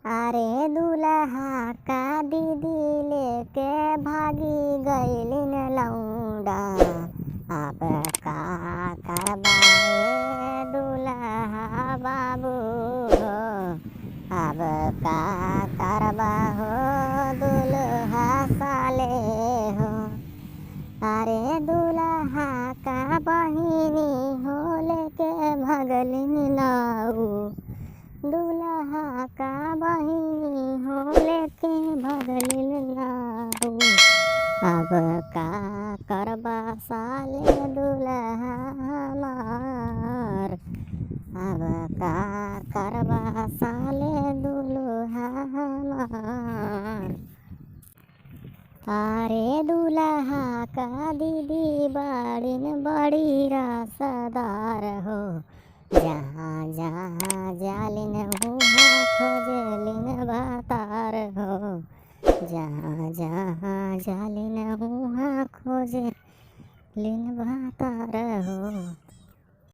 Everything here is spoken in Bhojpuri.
अरे दूल्हा का दीदी लेके भागी गईलिन लौंडा। अब का करबाए दूल्हा बाबू हो। अब का करबा हो दूल्हा साले हो। अरे दूल्हा का बहिनी हो लेके भगलिन लाऊ। दूल्हा का बहिनी हो लेके भगलिन लाऊ। अब का करबा साले दूल्हा हमार। अब का करबा साले दूल्हा हमार। अरे दूल्हा का दीदी बड़िन बड़ी रसदार हो। जहाँ जहाँ जालिन उहाँ खोजलिन भातार हो। जहाँ जहाँ जालिन उहाँ खोजलिन भातार हो।